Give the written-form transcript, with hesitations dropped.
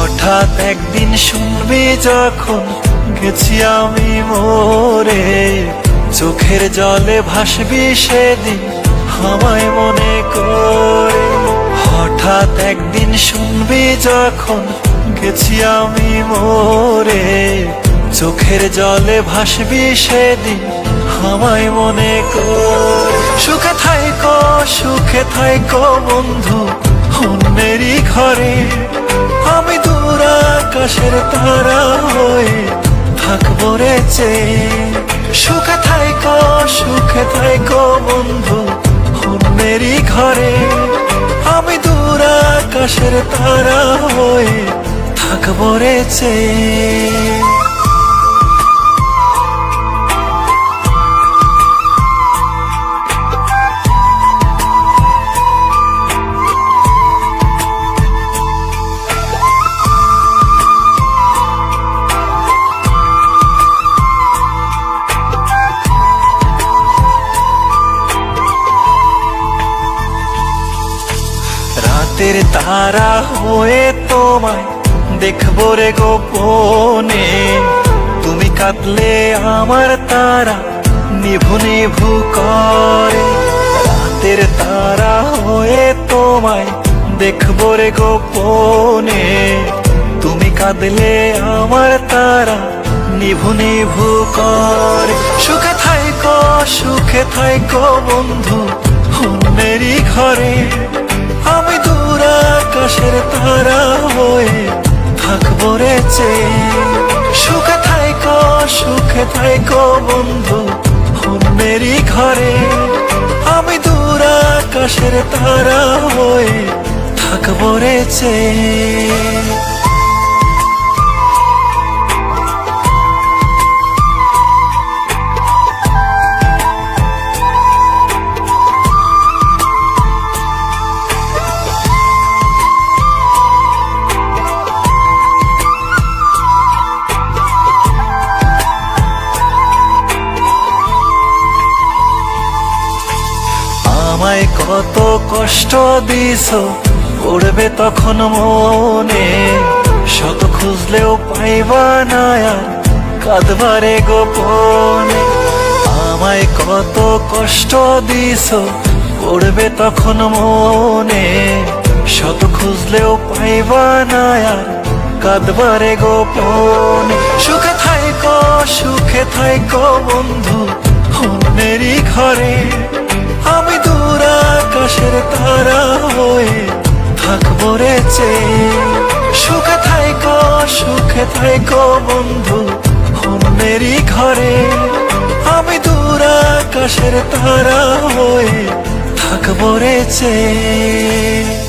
হঠাৎ একদিন শুনবি যখন গেছি আমি মরে, চোখের জলে ভাসবি সেদিন আমায় মনে করে। হঠাৎ একদিন শুনবি যখন গেছি আমি মরে, চোখের জলে ভাসবি সেদিন আমায় মনে করে। সুখে থাইকো বন্ধু অন্যেরই ঘরে, আমি দূর আকাশের তারা হয়ে থাকবো রে চেয়ে। সুখে থাইকো বন্ধু অন্যেরই ঘরে, আমি দূর আকাশের তারা হয়ে থাকবো রে চেয়ে। রাতের তারা হয়ে তোমায় দেখবো রে গোপনে, তুমি কাঁদলে আমার তারা নিভু নিভু করে। রাতের তারা হয়ে তোমায় দেখবো রে গোপনে, তুমি কাঁদলে আমার তারা নিভু নিভু করে। সুখে থাইকো বন্ধু অন্যেরই ঘরে, আমি দূর আকাশের তারা হয়ে থাকবো রে চেয়ে। সুখে থাইকো বন্ধু অন্যেরই ঘরে, আমি দূর আকাশের তারা হয়ে থাকবো রে চেয়ে। আমায় কত কষ্ট দিছো পড়বে তখন মনে, শত খুঁজলেও পাইবা না আর কাঁদবারে গোপনে। আমায় কত কষ্ট দিছো পড়বে তখন মনে, শত খুঁজলেও পাইবা না আর কাঁদবারে গোপনে। সুখে থাইকো বন্ধু অন্যেরই ঘরে, আমি দূর আকাশের তারা হয়ে থাকবো রে চেয়ে। সুখে থাইকো বন্ধু অন্যেরই ঘরে, আমি দূর আকাশের তারা হয়ে থাকবো রে চেয়ে।